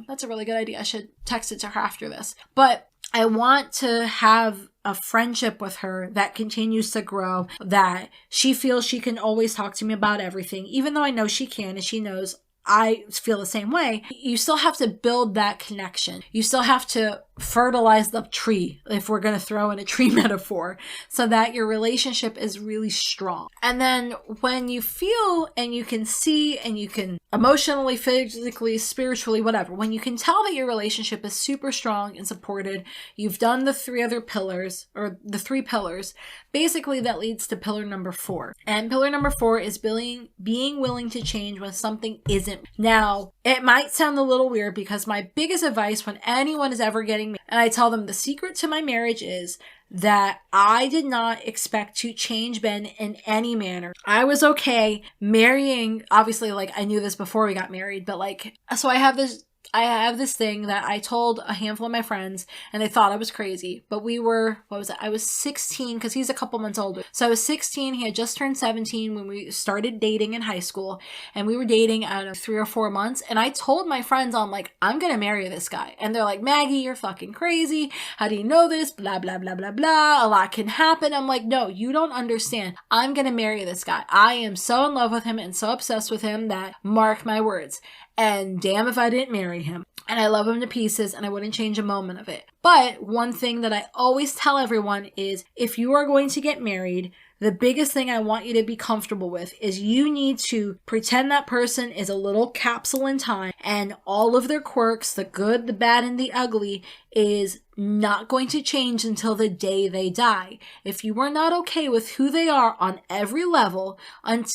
That's a really good idea. I should text it to her after this. But I want to have a friendship with her that continues to grow, that she feels she can always talk to me about everything, even though I know she can, and she knows I feel the same way. You still have to build that connection. You still have to fertilize the tree, if we're going to throw in a tree metaphor, so that your relationship is really strong. And then when you feel and you can see and you can emotionally, physically, spiritually, whatever, when you can tell that your relationship is super strong and supported, you've done the three pillars, basically that leads to pillar number 4. And pillar number 4 is being willing to change when something isn't. Now, it might sound a little weird, because my biggest advice when anyone is ever getting me, and I tell them the secret to my marriage is that I did not expect to change Ben in any manner. I was okay marrying, obviously, like, I knew this before we got married, but like, so I have this thing that I told a handful of my friends, and they thought I was crazy. But we were, I was 16, because he's a couple months older. So I was 16, he had just turned 17 when we started dating in high school. And we were dating out of 3 or 4 months. And I told my friends, I'm like, I'm going to marry this guy. And they're like, Maggie, you're fucking crazy. How do you know this? Blah, blah, blah, blah, blah. A lot can happen. I'm like, no, you don't understand. I'm going to marry this guy. I am so in love with him and so obsessed with him that, mark my words. And damn if I didn't marry him. And I love him to pieces, and I wouldn't change a moment of it. But one thing that I always tell everyone is, if you are going to get married, the biggest thing I want you to be comfortable with is you need to pretend that person is a little capsule in time, and all of their quirks, the good, the bad, and the ugly, is not going to change until the day they die. If you are not okay with who they are on every level, and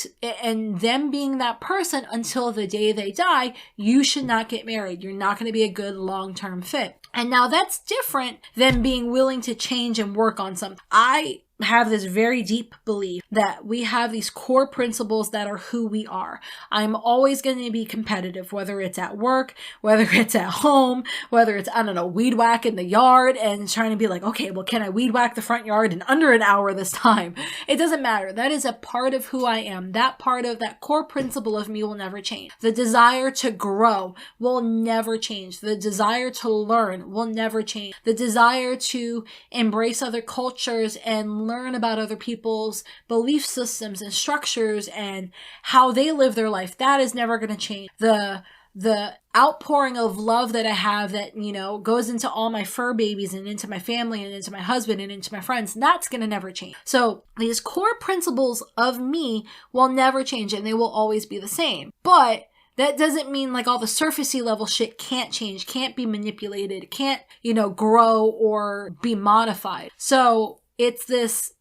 them being that person until the day they die, you should not get married. You're not going to be a good long-term fit. And now that's different than being willing to change and work on something. I have this very deep belief that we have these core principles that are who we are. I'm always going to be competitive, whether it's at work, whether it's at home, whether it's, I don't know, weed whack in the yard and trying to be like, okay, well, can I weed whack the front yard in under an hour this time? It doesn't matter. That is a part of who I am. That part of that core principle of me will never change. The desire to grow will never change. The desire to learn will never change. The desire to embrace other cultures and learn about other people's belief systems and structures and how they live their life, that is never going to change. The outpouring of love that I have that, you know, goes into all my fur babies and into my family and into my husband and into my friends, that's going to never change. So these core principles of me will never change, and they will always be the same. But that doesn't mean like all the surfacey level shit can't change, can't be manipulated, can't, you know, grow or be modified. So it's this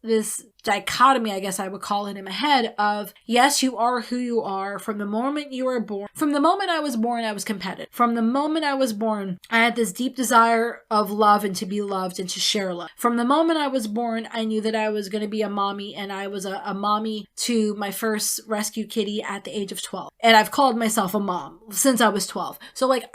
dichotomy, I guess I would call it, in my head of, yes, you are who you are from the moment you were born. From the moment I was born, I was competitive. From the moment I was born, I had this deep desire of love and to be loved and to share love. From the moment I was born, I knew that I was going to be a mommy, and I was a mommy to my first rescue kitty at the age of 12. And I've called myself a mom since I was 12. So like,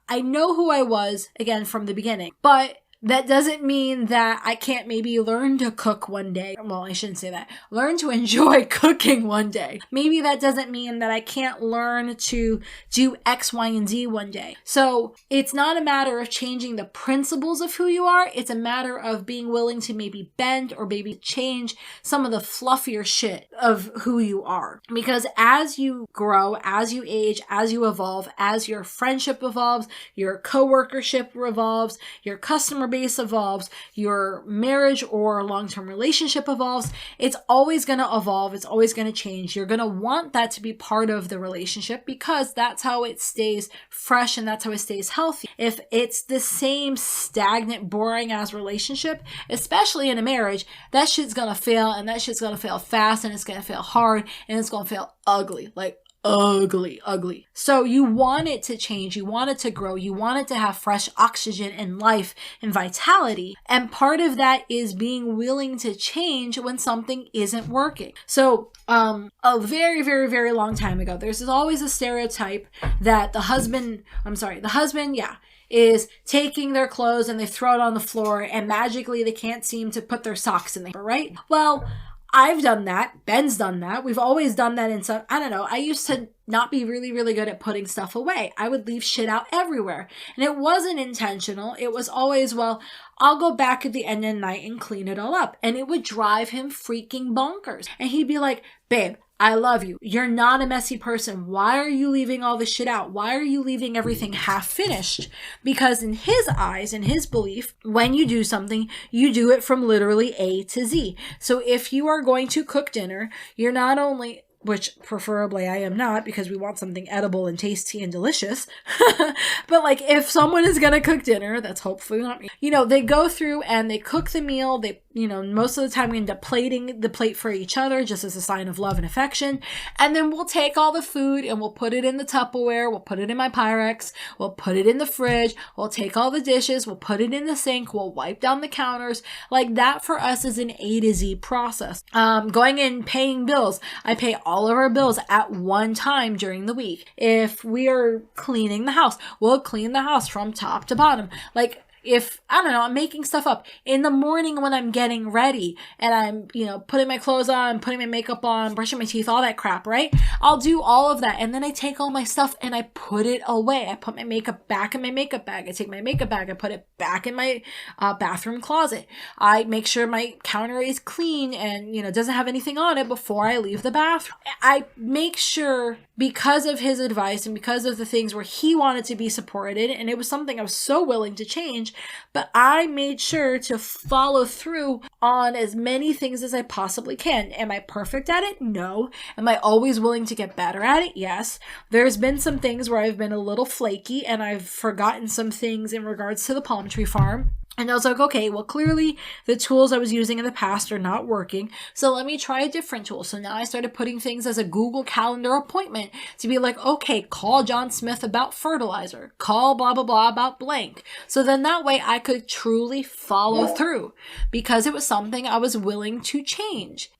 I know who I was, again, from the beginning. But that doesn't mean that I can't maybe learn to cook one day. Well, I shouldn't say that. Learn to enjoy cooking one day. Maybe that doesn't mean that I can't learn to do X, Y, and Z one day. So it's not a matter of changing the principles of who you are. It's a matter of being willing to maybe bend or maybe change some of the fluffier shit of who you are. Because as you grow, as you age, as you evolve, as your friendship evolves, your coworkership evolves, your customer base evolves, your marriage or long-term relationship evolves, it's always going to evolve. It's always going to change. You're going to want that to be part of the relationship because that's how it stays fresh and that's how it stays healthy. If it's the same stagnant, boring ass relationship, especially in a marriage, that shit's going to fail, and that shit's going to fail fast, and it's going to fail hard, and it's going to fail ugly, like ugly, ugly. So you want it to change, you want it to grow, you want it to have fresh oxygen and life and vitality. And part of that is being willing to change when something isn't working. So a very, very, very long time ago, there's always a stereotype that the husband, is taking their clothes and they throw it on the floor and magically they can't seem to put their socks in there, right? Well, I've done that. Ben's done that. We've always done that in some, I don't know. I used to not be really, really good at putting stuff away. I would leave shit out everywhere. And it wasn't intentional. It was always, well, I'll go back at the end of the night and clean it all up. And it would drive him freaking bonkers. And he'd be like, babe, I love you. You're not a messy person. Why are you leaving all the shit out? Why are you leaving everything half finished? Because in his eyes, in his belief, when you do something, you do it from literally A to Z. So if you are going to cook dinner, you're not only, which preferably I am not because we want something edible and tasty and delicious. But like if someone is going to cook dinner, that's hopefully not me, they go through and they cook the meal. They, most of the time we end up plating the plate for each other just as a sign of love and affection. And then we'll take all the food and we'll put it in the Tupperware. We'll put it in my Pyrex. We'll put it in the fridge. We'll take all the dishes. We'll put it in the sink. We'll wipe down the counters. Like that for us is an A to Z process. Going in, paying bills. I pay all of our bills at one time during the week. If we are cleaning the house, we'll clean the house from top to bottom. Like if, I don't know, I'm making stuff up in the morning when I'm getting ready and I'm, putting my clothes on, putting my makeup on, brushing my teeth, all that crap, right? I'll do all of that. And then I take all my stuff and I put it away. I put my makeup back in my makeup bag. I take my makeup bag, I put it back in my bathroom closet. I make sure my counter is clean and, doesn't have anything on it before I leave the bathroom. I make sure, because of his advice and because of the things where he wanted to be supported, and it was something I was so willing to change, but I made sure to follow through on as many things as I possibly can. Am I perfect at it? No. Am I always willing to get better at it? Yes. There's been some things where I've been a little flaky and I've forgotten some things in regards to the palm tree farm. And I was like, okay, well, clearly the tools I was using in the past are not working. So let me try a different tool. So now I started putting things as a Google Calendar appointment to be like, okay, call John Smith about fertilizer, call blah, blah, blah about blank. So then that way I could truly follow through because it was something I was willing to change.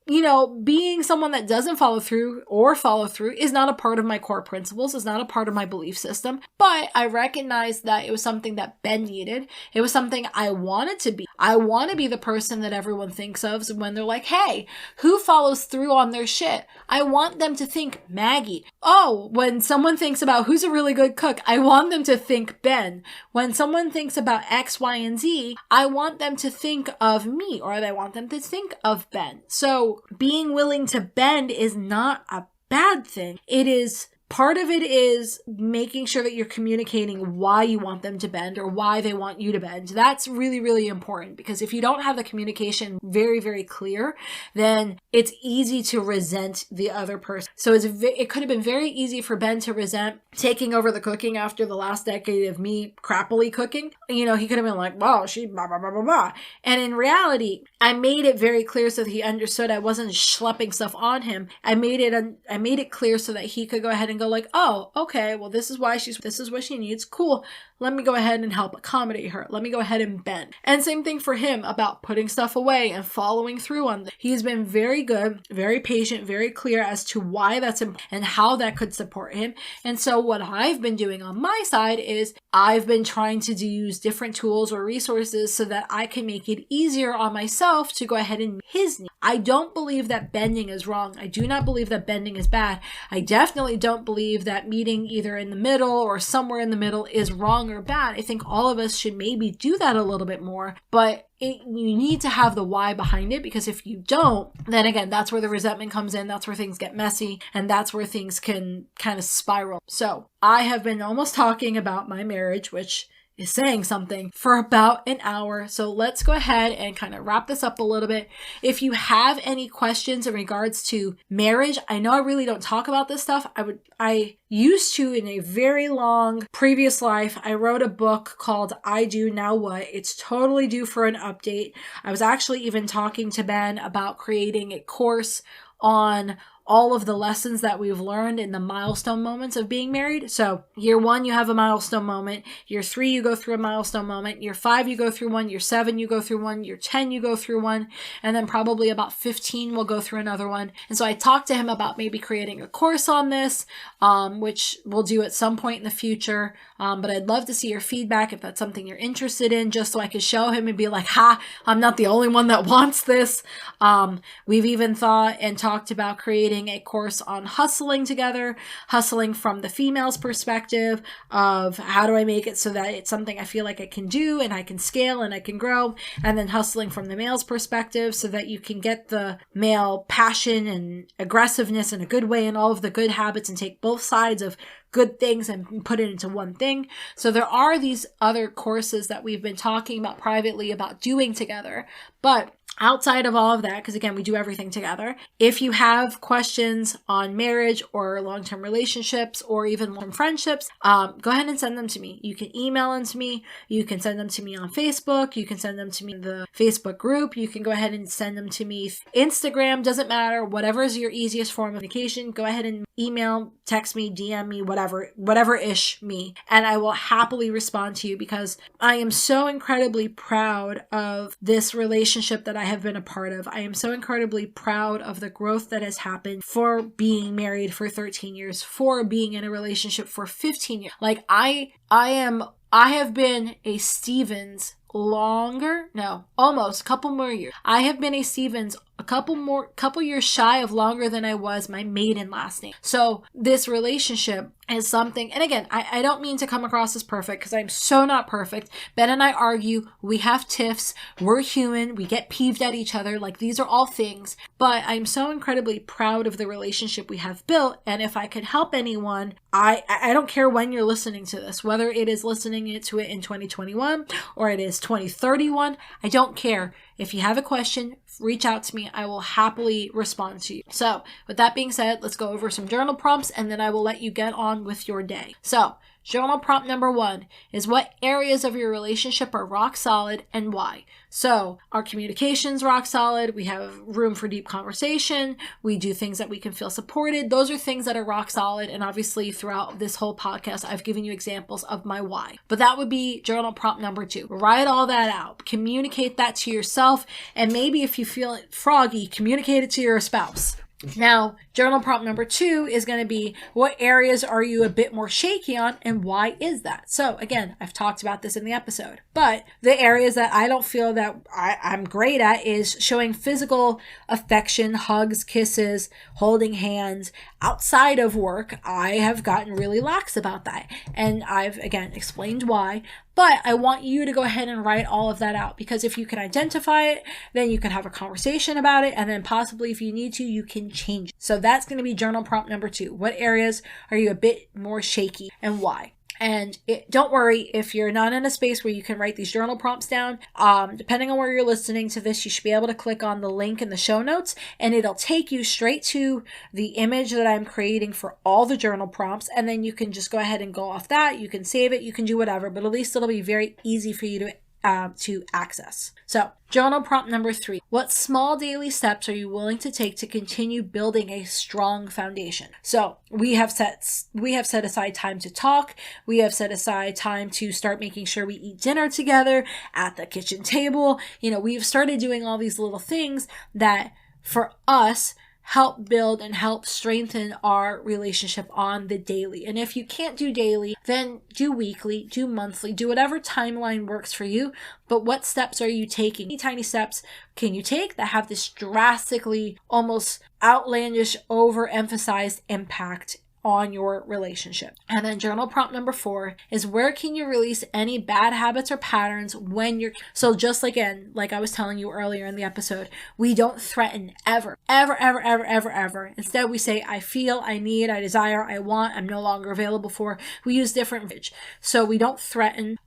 Being someone that doesn't follow through is not a part of my core principles, is not a part of my belief system. But I recognized that it was something that Ben needed. It was something I wanted to be. I want to be the person that everyone thinks of when they're like, hey, who follows through on their shit? I want them to think Maggie. Oh, when someone thinks about who's a really good cook, I want them to think Ben. When someone thinks about X, Y, and Z, I want them to think of me, or I want them to think of Ben. So being willing to bend is not a bad thing. Part of it is making sure that you're communicating why you want them to bend or why they want you to bend. That's really, really important because if you don't have the communication very, very clear, then it's easy to resent the other person. So it could have been very easy for Ben to resent taking over the cooking after the last decade of me crappily cooking. He could have been like, wow, she blah, blah, blah, blah, blah. And in reality, I made it very clear so that he understood I wasn't schlepping stuff on him. I made it clear so that he could go ahead and go like, oh, okay, well, this is what she needs. Cool. Let me go ahead and help accommodate her. Let me go ahead and bend. And same thing for him about putting stuff away and following through on this. He's been very good, very patient, very clear as to why that's important and how that could support him. And so what I've been doing on my side is I've been trying to use different tools or resources so that I can make it easier on myself to go ahead and meet his needs. I don't believe that bending is wrong. I do not believe that bending is bad. I definitely don't believe that meeting either in the middle or somewhere in the middle is wrong or bad. I think all of us should maybe do that a little bit more, but you need to have the why behind it, because if you don't, then again, that's where the resentment comes in. That's where things get messy, and that's where things can kind of spiral. So I have been almost talking about my marriage, which is saying something, for about an hour. So let's go ahead and kind of wrap this up a little bit. If you have any questions in regards to marriage, I know I really don't talk about this stuff. I used to in a very long previous life. I wrote a book called I Do Now What. It's totally due for an update. I was actually even talking to Ben about creating a course on all of the lessons that we've learned in the milestone moments of being married. So year 1, you have a milestone moment. Year 3, you go through a milestone moment. Year 5, you go through one. Year 7, you go through one. Year 10, you go through one. And then probably about 15, we'll go through another one. And so I talked to him about maybe creating a course on this, which we'll do at some point in the future. But I'd love to see your feedback if that's something you're interested in, just so I could show him and be like, I'm not the only one that wants this. We've even thought and talked about creating a course on hustling together, hustling from the female's perspective of how do I make it so that it's something I feel like I can do and I can scale and I can grow, and then hustling from the male's perspective so that you can get the male passion and aggressiveness in a good way and all of the good habits and take both sides of good things and put it into one thing. So there are these other courses that we've been talking about privately about doing together, but outside of all of that, because again, we do everything together. If you have questions on marriage or long-term relationships or even long-term friendships, go ahead and send them to me. You can email them to me. You can send them to me on Facebook. You can send them to me in the Facebook group. You can go ahead and send them to me. Instagram, doesn't matter. Whatever is your easiest form of communication, go ahead and email, text me, DM me, whatever-ish me. And I will happily respond to you because I am so incredibly proud of this relationship that I have been a part of. I am so incredibly proud of the growth that has happened for being married for 13 years, for being in a relationship for 15 years. Like I have been a Stevens almost a couple more years. I have been a Stevens a couple years shy of longer than I was my maiden last name. So this relationship is something, and again, I don't mean to come across as perfect because I'm so not perfect. Ben and I argue, we have tiffs, we're human, we get peeved at each other, like these are all things, but I'm so incredibly proud of the relationship we have built, and if I could help anyone, I don't care when you're listening to this, whether it is listening to it in 2021 or it is 2031, I don't care. If you have a question, reach out to me. I will happily respond to you. So with that being said, let's go over some journal prompts and then I will let you get on with your day. So journal prompt number 1 is what areas of your relationship are rock solid and why? So our communication's rock solid. We have room for deep conversation. We do things that we can feel supported. Those are things that are rock solid. And obviously throughout this whole podcast, I've given you examples of my why. But that would be journal prompt number 2. Write all that out. Communicate that to yourself. And maybe if you feel froggy, communicate it to your spouse. Now, journal prompt number 2 is going to be what areas are you a bit more shaky on and why is that? So again, I've talked about this in the episode, but the areas that I don't feel that I'm great at is showing physical affection, hugs, kisses, holding hands. Outside of work, I have gotten really lax about that. And I've, again, explained why. But I want you to go ahead and write all of that out because if you can identify it, then you can have a conversation about it. And then possibly if you need to, you can change it. So that's going to be journal prompt number 2. What areas are you a bit more shaky and why? And don't worry if you're not in a space where you can write these journal prompts down. Depending on where you're listening to this, you should be able to click on the link in the show notes and it'll take you straight to the image that I'm creating for all the journal prompts. And then you can just go ahead and go off that. You can save it. You can do whatever, but at least it'll be very easy for you to access. So journal prompt number 3, what small daily steps are you willing to take to continue building a strong foundation? So we have set aside time to talk. We have set aside time to start making sure we eat dinner together at the kitchen table. We've started doing all these little things that for us help build and help strengthen our relationship on the daily. And if you can't do daily, then do weekly, do monthly, do whatever timeline works for you. But what steps are you taking? Any tiny steps can you take that have this drastically, almost outlandish, overemphasized impact on your relationship? And then journal prompt number 4 is where can you release any bad habits or patterns when you're, so just like I was telling you earlier in the episode, we don't threaten ever. Instead we say, I feel, I need, I desire, I want, I'm no longer available for. We use different language. So we don't threaten.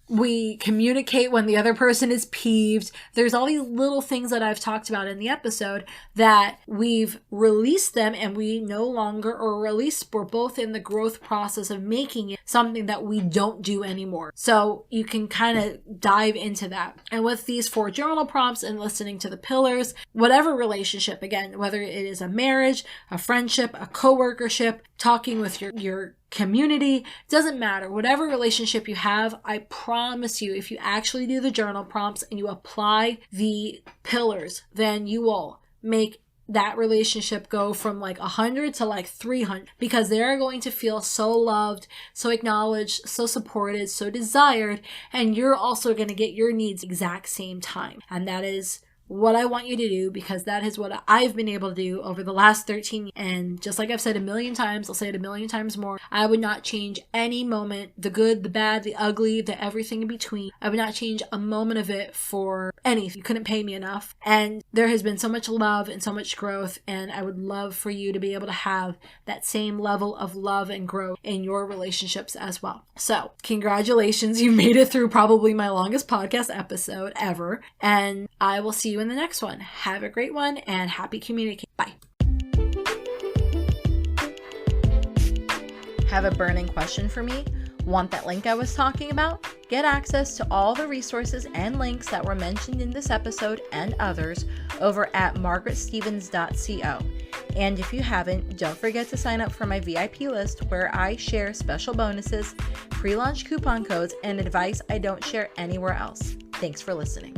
We communicate when the other person is peeved. There's all these little things that I've talked about in the episode that we've released them and we no longer, or at least we're both in the growth process of making it something that we don't do anymore. So you can kind of dive into that. And with these 4 journal prompts and listening to the pillars, whatever relationship, again, whether it is a marriage, a friendship, a coworkership, talking with your community, doesn't matter. Whatever relationship you have, I promise you, if you actually do the journal prompts and you apply the pillars, then you will make that relationship go from like 100 to like 300, because they're going to feel so loved, so acknowledged, so supported, so desired, and you're also going to get your needs exact same time. And that is what I want you to do, because that is what I've been able to do over the last 13 years. And just like I've said a million times, I'll say it a million times more, I would not change any moment, the good, the bad, the ugly, the everything in between. I would not change a moment of it for anything. You couldn't pay me enough. And there has been so much love and so much growth, and I would love for you to be able to have that same level of love and growth in your relationships as well. So congratulations, you made it through probably my longest podcast episode ever, and I will see you in the next one. Have a great one and happy communicating. Bye. Have a burning question for me? Want that link I was talking about? Get access to all the resources and links that were mentioned in this episode and others over at margaretstevens.co. And if you haven't, don't forget to sign up for my VIP list, where I share special bonuses, pre-launch coupon codes, and advice I don't share anywhere else. Thanks for listening.